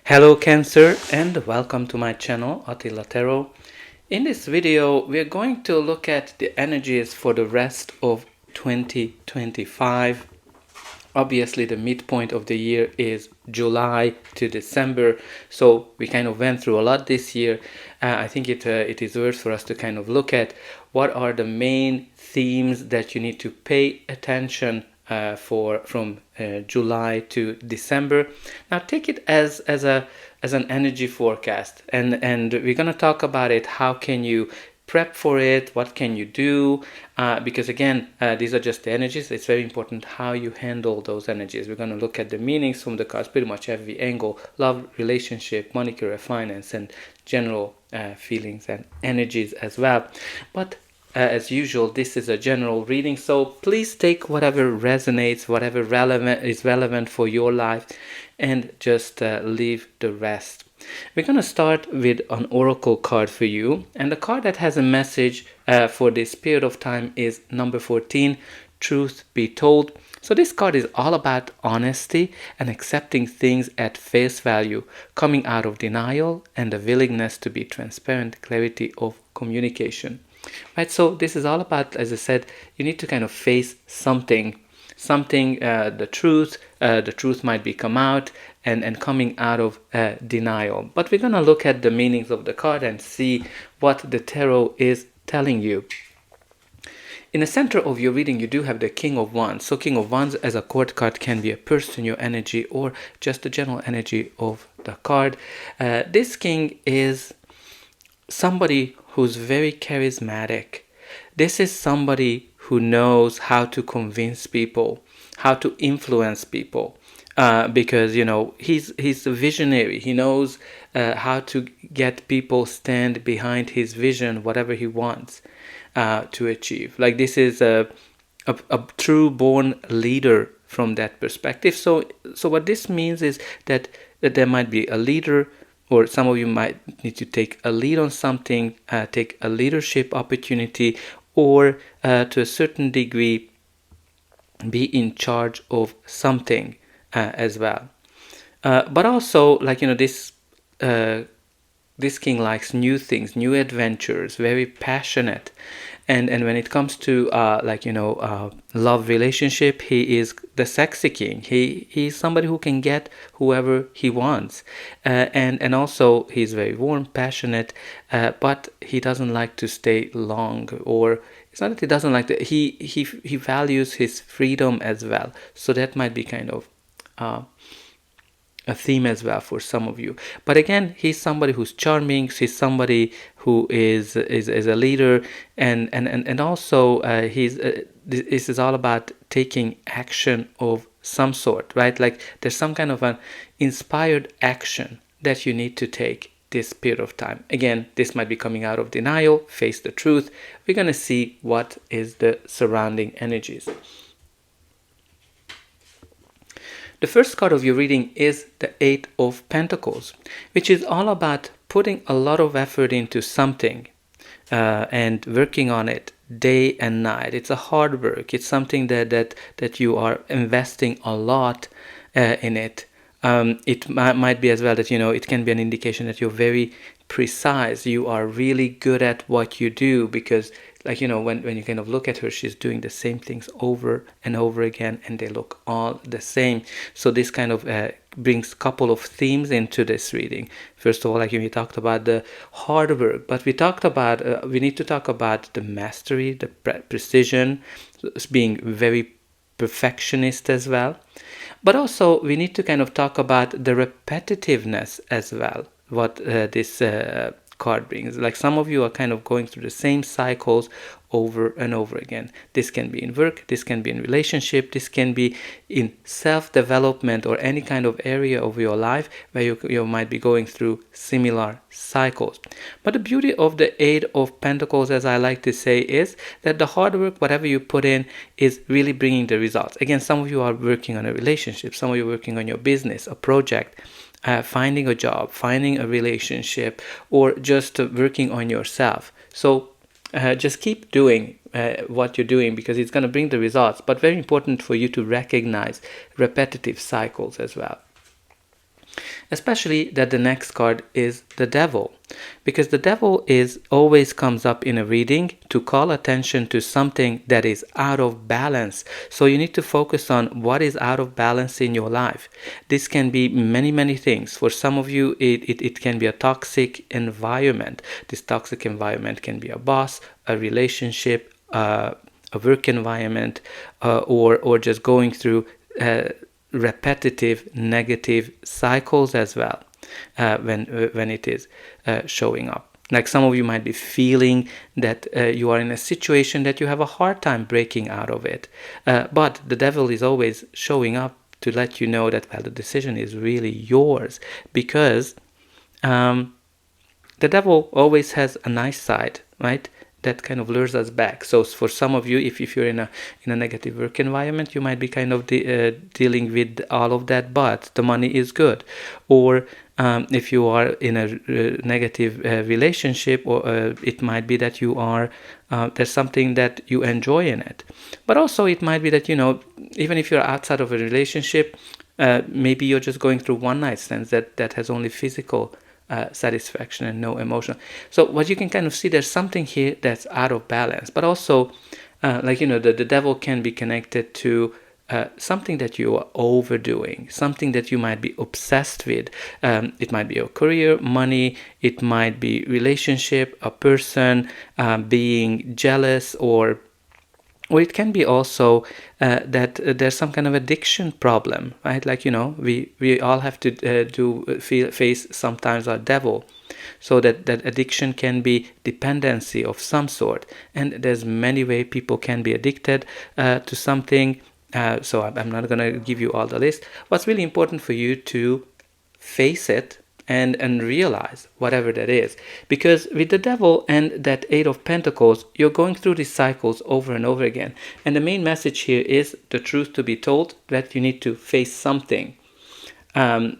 Hello Cancer and welcome to my channel Attila. In this video we are going to look at the energies for the rest of 2025. Obviously the midpoint of the year is July to December, so we kind of went through a lot this year. I think it is worth for us to kind of look at what are the main themes that you need to pay attention from July to December. Now take it as an energy forecast, and we're gonna talk about it. How can you prep for it? What can you do? Because again, these are just the energies. It's very important how you handle those energies. We're gonna look at the meanings from the cards, pretty much every angle: love, relationship, money, career, finance, and general feelings and energies as well. But as usual, this is a general reading, so please take whatever resonates, whatever is relevant for your life, and just leave the rest. We're going to start with an oracle card for you, and the card that has a message for this period of time is number 14, Truth Be Told. So this card is all about honesty and accepting things at face value, coming out of denial, and the willingness to be transparent, clarity of communication. Right, so this is all about, as I said, you need to kind of face something, the truth might be come out and coming out of denial. But we're going to look at the meanings of the card and see what the tarot is telling you. In the center of your reading, you do have the King of Wands. So King of Wands as a court card can be a person, your energy, or just the general energy of the card. This king is somebody who's very charismatic. This is somebody who knows how to convince people, how to influence people, because he's a visionary. He knows how to get people stand behind his vision, whatever he wants to achieve. Like, this is a true born leader from that perspective. So what this means is that there might be a leader, or some of you might need to take a lead on something, take a leadership opportunity, or to a certain degree be in charge of something as well. But also, this king likes new things, new adventures, very passionate. And when it comes to love relationship, he is the sexy king. He's somebody who can get whoever he wants, and also he's very warm, passionate, but he doesn't like to stay long. Or it's not that he doesn't like to. He values his freedom as well. So that might be kind of a theme as well for some of you. But again, he's somebody who's charming. He's somebody who is a leader, and also this is all about taking action of some sort, right? Like, there's some kind of an inspired action that you need to take this period of time. Again, this might be coming out of denial, face the truth. We're going to see what is the surrounding energies. The first card of your reading is the Eight of Pentacles, which is all about putting a lot of effort into something and working on it day and night. It's a hard work. It's something that you are investing a lot in it. It might be as well that, it can be an indication that you're very precise. You are really good at what you do, because when you kind of look at her, she's doing the same things over and over again, and they look all the same. So this kind of brings a couple of themes into this reading. First of all, we talked about the hard work, but we need to talk about the mastery, the precision, being very perfectionist as well. But also we need to kind of talk about the repetitiveness as well, what this card brings. Like, some of you are kind of going through the same cycles over and over again. This can be in work, this can be in relationship, this can be in self-development, or any kind of area of your life where you might be going through similar cycles. But the beauty of the Eight of Pentacles, as I like to say, is that the hard work, whatever you put in, is really bringing the results. Again, some of you are working on a relationship, some of you are working on your business, a project, finding a job, finding a relationship, or just working on yourself. So just keep doing what you're doing, because it's going to bring the results. But very important for you to recognize repetitive cycles as well. Especially that the next card is the devil, because the devil is always comes up in a reading to call attention to something that is out of balance. So you need to focus on what is out of balance in your life. This can be many things. For some of you, it can be a toxic environment. This toxic environment can be a boss, a relationship, a work environment, or just going through repetitive negative cycles as well, when it is showing up. Like some of you might be feeling that you are in a situation that you have a hard time breaking out of it, but the devil is always showing up to let you know that, well, the decision is really yours, because the devil always has a nice side, right? That kind of lures us back. So for some of you, if you're in a negative work environment, you might be kind of dealing with all of that, but the money is good. Or if you are in a negative relationship, or it might be that you are there's something that you enjoy in it. But also it might be that, even if you're outside of a relationship, maybe you're just going through one night stands that has only physical satisfaction and no emotion. So what you can kind of see, there's something here that's out of balance. But also, the devil can be connected to something that you are overdoing, something that you might be obsessed with. It might be your career, money, it might be relationship, a person, being jealous, or it can be also that there's some kind of addiction problem, right? Like, we all have to face sometimes our devil. So that addiction can be dependency of some sort. And there's many ways people can be addicted to something. So I'm not going to give you all the list. What's really important for you to face it and realize whatever that is, because with the devil and that Eight of Pentacles, you're going through these cycles over and over again. And the main message here is the truth to be told, that you need to face something. And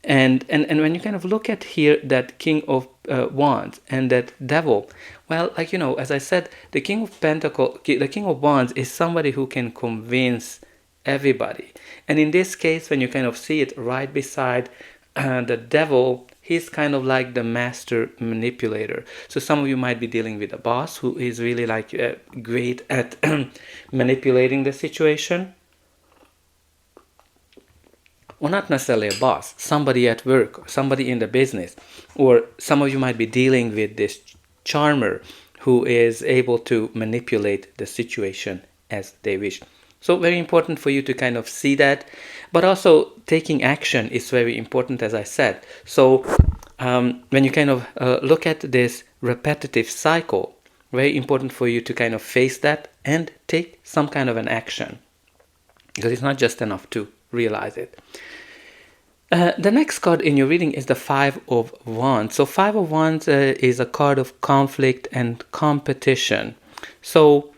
when you kind of look at here that King of Wands and that devil, well, as I said, the King of Pentacles, the King of Wands is somebody who can convince everybody. And in this case, when you kind of see it right beside the devil, he's kind of like the master manipulator. So some of you might be dealing with a boss who is really great at manipulating the situation. Or not necessarily a boss, somebody at work, or somebody in the business. Or some of you might be dealing with this charmer who is able to manipulate the situation as they wish. So very important for you to kind of see that. But also taking action is very important, as I said. So when you kind of look at this repetitive cycle, very important for you to kind of face that and take some kind of an action. Because it's not just enough to realize it. The next card in your reading is the Five of Wands. So Five of Wands is a card of conflict and competition. So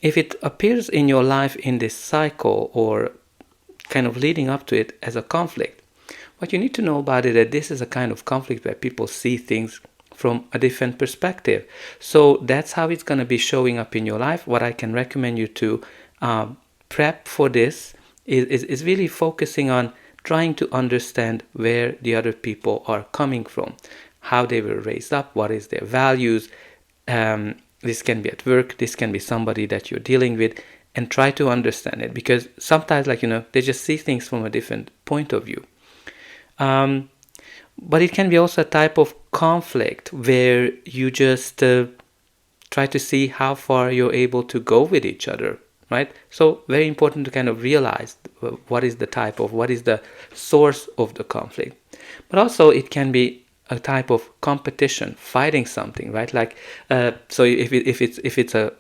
if it appears in your life in this cycle, or kind of leading up to it as a conflict, what you need to know about it is that this is a kind of conflict where people see things from a different perspective. So that's how it's going to be showing up in your life. What I can recommend you to prep for this is really focusing on trying to understand where the other people are coming from, how they were raised up, what is their values. This can be at work, this can be somebody that you're dealing with, and try to understand it, because sometimes they just see things from a different point of view. But it can be also a type of conflict where you just try to see how far you're able to go with each other, right? So very important to kind of realize what is the source of the conflict. But also it can be a type of competition, fighting something, right? So if it's a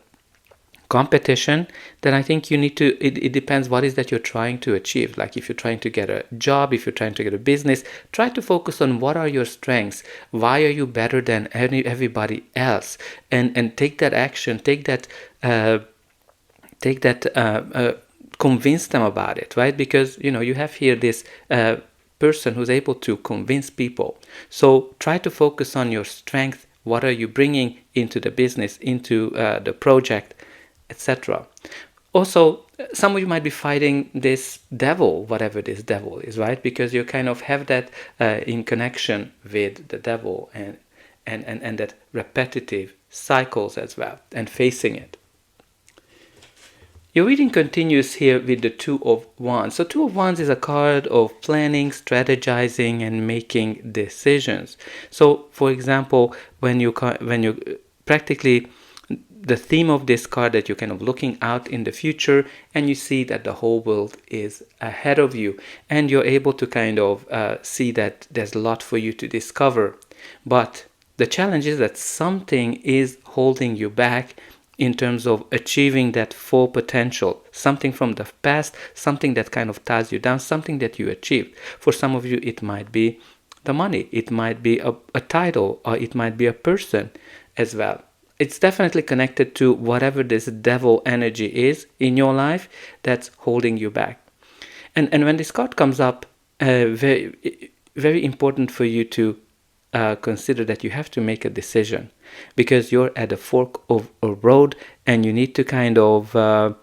competition, then I think you need to, it depends what is that you're trying to achieve. Like if you're trying to get a job, if you're trying to get a business, try to focus on what are your strengths, why are you better than everybody else, and take that action, convince them about it, right? Because you have here this person who's able to convince people. So try to focus on your strength. What are you bringing into the business, into the project, etc. Also, some of you might be fighting this devil, whatever this devil is, right? Because you kind of have that in connection with the devil and that repetitive cycles as well, and facing it. Your reading continues here with the Two of Wands. So Two of Wands is a card of planning, strategizing, and making decisions. So, for example, when you practically, the theme of this card, that you're kind of looking out in the future and you see that the whole world is ahead of you, and you're able to kind of see that there's a lot for you to discover. But the challenge is that something is holding you back in terms of achieving that full potential, something from the past, something that kind of ties you down, something that you achieved. For some of you, it might be the money, it might be a title, or it might be a person as well. It's definitely connected to whatever this devil energy is in your life that's holding you back. And when this card comes up, very, very important for you to consider that you have to make a decision, because you're at a fork of a road and you need to kind of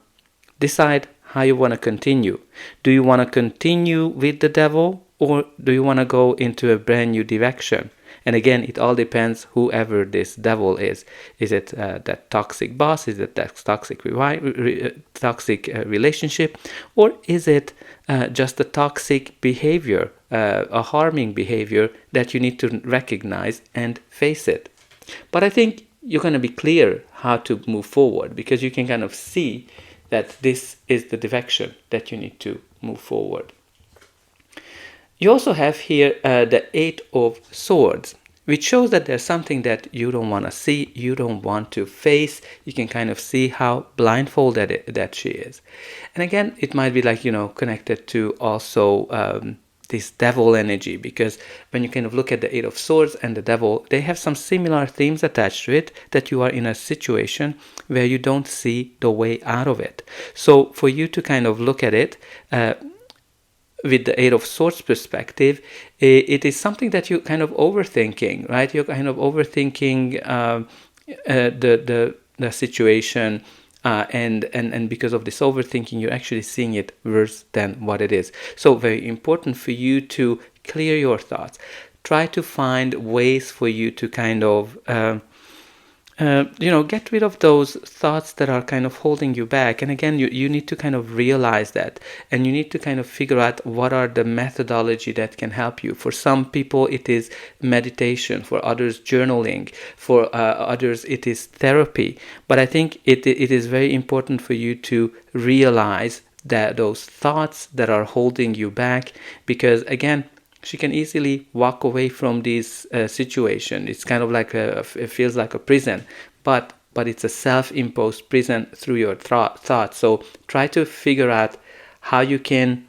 decide how you want to continue. Do you want to continue with the devil, or do you want to go into a brand new direction? And again, it all depends whoever this devil is. Is it that toxic boss? Is it that toxic relationship? Or is it just a toxic behavior, a harming behavior that you need to recognize and face it? But I think you're going to be clear how to move forward, because you can kind of see that this is the direction that you need to move forward. You also have here the Eight of Swords, which shows that there's something that you don't want to see, you don't want to face. You can kind of see how blindfolded that she is. And again, it might be like, connected to also this devil energy, because when you kind of look at the Eight of Swords and the devil, they have some similar themes attached to it, that you are in a situation where you don't see the way out of it. So for you to kind of look at it, with the Eight of Swords perspective, it is something that you're kind of overthinking, right? You're kind of overthinking the situation, and because of this overthinking, you're actually seeing it worse than what it is. So very important for you to clear your thoughts. Try to find ways for you to kind of get rid of those thoughts that are kind of holding you back. And again, you need to kind of realize that, and you need to kind of figure out what are the methodology that can help you. For some people, it is meditation. For others, journaling. For others, it is therapy. But I think it is very important for you to realize that those thoughts that are holding you back, because again, she can easily walk away from this situation. It's kind of like it feels like a prison, but it's a self-imposed prison through your thoughts. So try to figure out how you can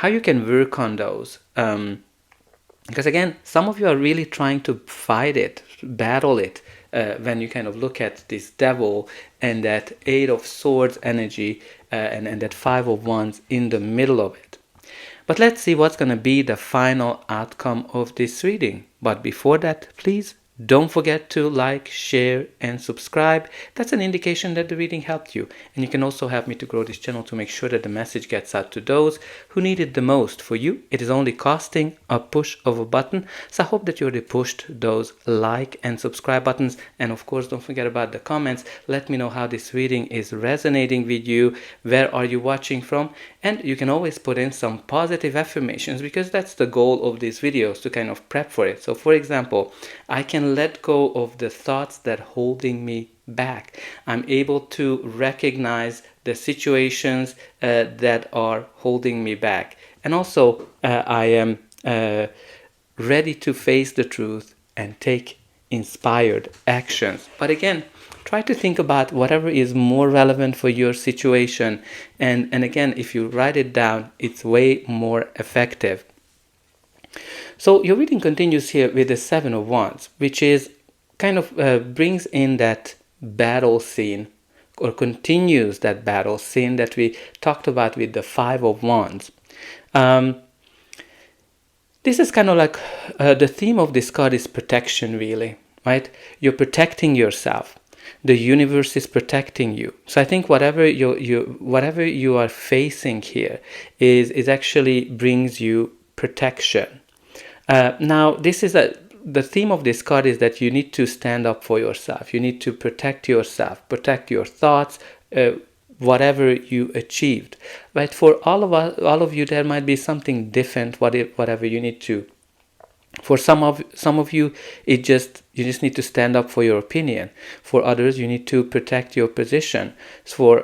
work on those. Because again, some of you are really trying to fight it, battle it, when you kind of look at this devil and that Eight of Swords energy and that Five of Wands in the middle of it. But let's see what's going to be the final outcome of this reading. But before that, please don't forget to like, share, and subscribe. That's an indication that the reading helped you. And you can also help me to grow this channel to make sure that the message gets out to those who need it the most. For you, it is only costing a push of a button. So I hope that you already pushed those like and subscribe buttons. And of course, don't forget about the comments. Let me know how this reading is resonating with you. Where are you watching from? And you can always put in some positive affirmations, because that's the goal of these videos, to kind of prep for it. So for example, I can let go of the thoughts that are holding me back. I'm able to recognize the situations that are holding me back. And also, I am ready to face the truth and take inspired actions. But again, try to think about whatever is more relevant for your situation. And again, if you write it down, it's way more effective. So your reading continues here with the Seven of Wands, which is kind of brings in that battle scene, or continues that battle scene that we talked about with the Five of Wands. This is kind of like the theme of this card is protection, really, right? You're protecting yourself. The universe is protecting you. So I think whatever you are facing here is actually brings you protection. Now, the theme of this card is that you need to stand up for yourself. You need to protect yourself, protect your thoughts, whatever you achieved. Right? For all of you, there might be something different. Whatever you need to. For some of you, you just need to stand up for your opinion. For others, you need to protect your position. For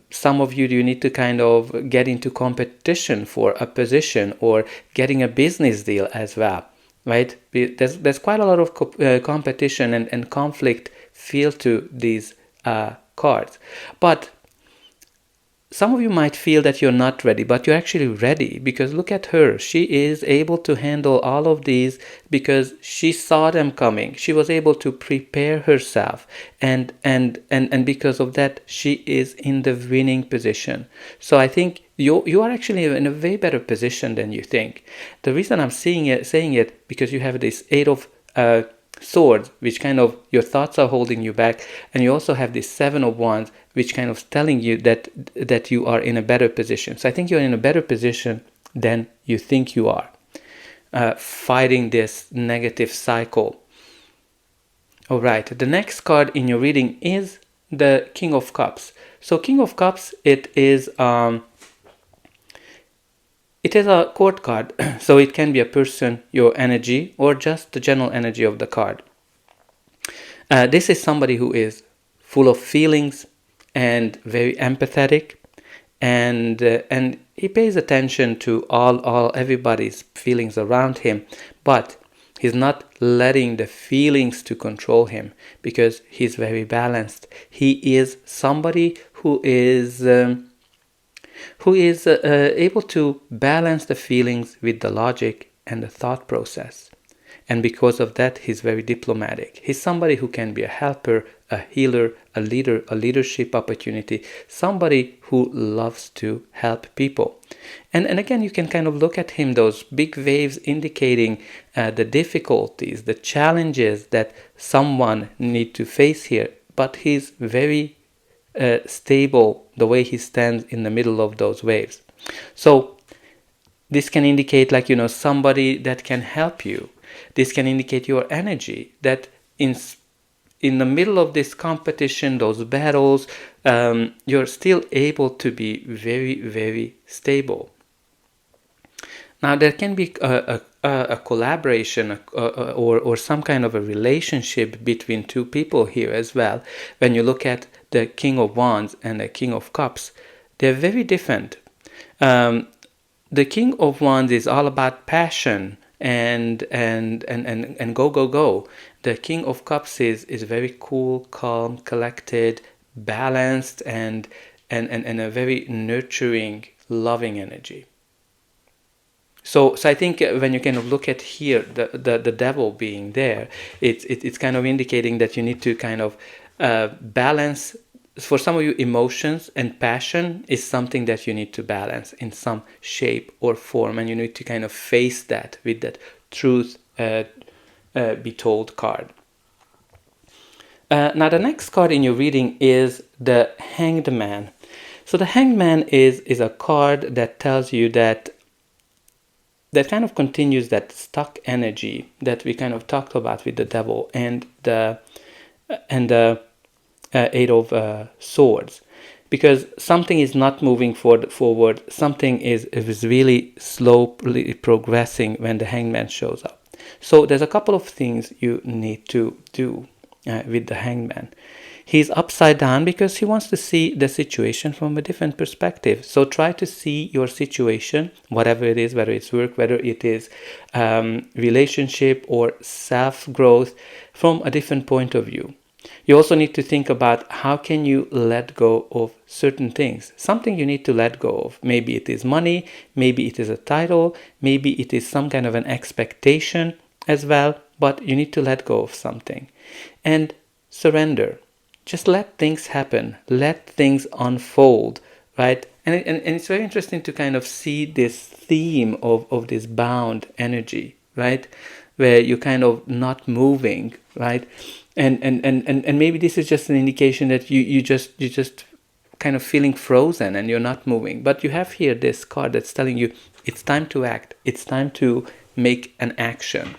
some of you, you need to kind of get into competition for a position or getting a business deal as well, right? There's quite a lot of competition and conflict feel to these cards. But some of you might feel that you're not ready, but you're actually ready, because look at her. She is able to handle all of these because she saw them coming. She was able to prepare herself, and because of that, she is in the winning position. So I think you are actually in a way better position than you think. The reason I'm saying it because you have this Eight of Swords, which kind of your thoughts are holding you back, and you also have this Seven of Wands, which kind of telling you that you are in a better position. So I think you're in a better position than you think you are, fighting this negative cycle. All right, the next card in your reading is the King of Cups. So King of Cups, it is a court card, so it can be a person, your energy, or just the general energy of the card. This is somebody who is full of feelings and very empathetic, and he pays attention to everybody's feelings around him, but he's not letting the feelings to control him because he's very balanced. He is somebody who is able to balance the feelings with the logic and the thought process. And because of that, he's very diplomatic. He's somebody who can be a helper, a healer, a leader, a leadership opportunity, somebody who loves to help people. And again, you can kind of look at him, those big waves indicating the difficulties, the challenges that someone need to face here. But he's very stable the way he stands in the middle of those waves. So this can indicate somebody that can help you. This can indicate your energy, that in the middle of this competition, those battles, you're still able to be very, very stable. Now there can be a collaboration or some kind of a relationship between two people here as well. When you look at the King of Wands and the King of Cups, they're very different. The King of Wands is all about passion and go. The King of Cups is very cool, calm, collected, balanced, and a very nurturing, loving energy. So I think when you kind of look at here, the devil being there, it's kind of indicating that you need to kind of balance. For some of you, emotions and passion is something that you need to balance in some shape or form, and you need to kind of face that with that truth be told card. Now the next card in your reading is the Hanged Man. So the Hanged Man is a card that tells you that kind of continues that stuck energy that we kind of talked about with the devil and the Eight of Swords, because something is not moving forward, something is really slowly progressing when the Hanged Man shows up. So there's a couple of things you need to do with the Hanged Man. He's upside down because he wants to see the situation from a different perspective. So try to see your situation, whatever it is, whether it's work, whether it is relationship or self-growth, from a different point of view. You also need to think about how can you let go of certain things. Something you need to let go of. Maybe it is money, maybe it is a title, maybe it is some kind of an expectation as well, but you need to let go of something. And surrender. Just let things happen. Let things unfold, right? And it's very interesting to kind of see this theme of this bound energy, right? where you're kind of not moving, right? And maybe this is just an indication that you just kind of feeling frozen and you're not moving. But you have here this card that's telling you it's time to act. It's time to make an action.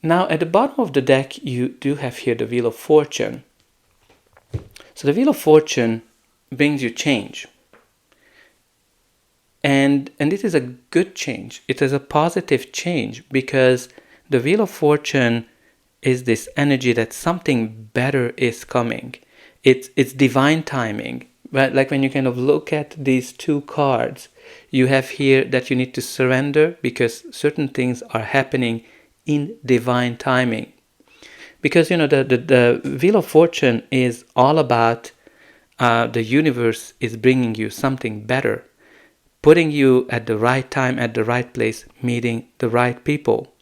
Now at the bottom of the deck, you do have here the Wheel of Fortune. So the Wheel of Fortune brings you change. And it is a good change. It is a positive change, because the Wheel of Fortune is this energy that something better is coming. It's divine timing. But like when you kind of look at these two cards, you have here that you need to surrender, because certain things are happening in divine timing. Because the Wheel of Fortune is all about the universe is bringing you something better, putting you at the right time, at the right place, meeting the right people.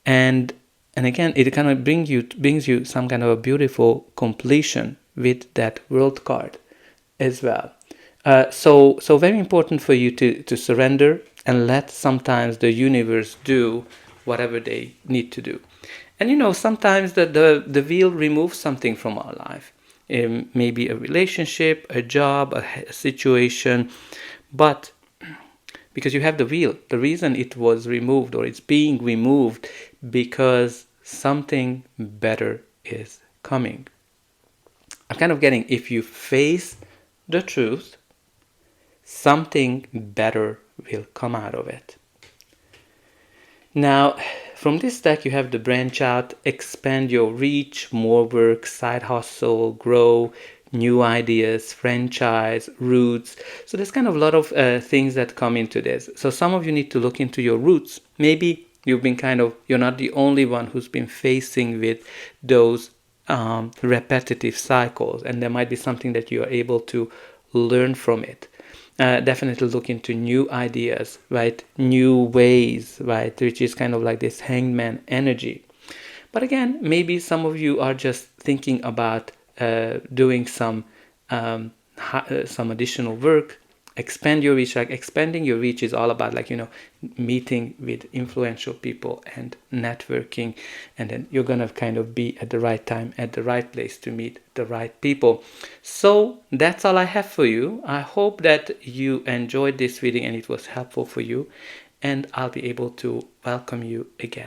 And again, it kind of brings you some kind of a beautiful completion with that World card as well. So very important for you to surrender and let sometimes the universe do whatever they need to do. And sometimes the wheel removes something from our life. Maybe a relationship, a job, a situation. But because you have the wheel, the reason it was removed, or it's being removed, because something better is coming. I'm kind of getting, if you face the truth, something better will come out of it. Now, from this deck, you have the branch out, expand your reach, more work, side hustle, grow, new ideas, franchise, roots. So there's kind of a lot of things that come into this. So some of you need to look into your roots. Maybe you're not the only one who's been facing with those repetitive cycles, and there might be something that you are able to learn from it. Definitely look into new ideas, right? New ways, right? Which is kind of like this hangman energy. But again, maybe some of you are just thinking about doing some additional work, expand your reach. Like expanding your reach is all about meeting with influential people and networking, and then you're gonna kind of be at the right time, at the right place to meet the right people. So that's all I have for you. I hope that you enjoyed this reading and it was helpful for you, and I'll be able to welcome you again.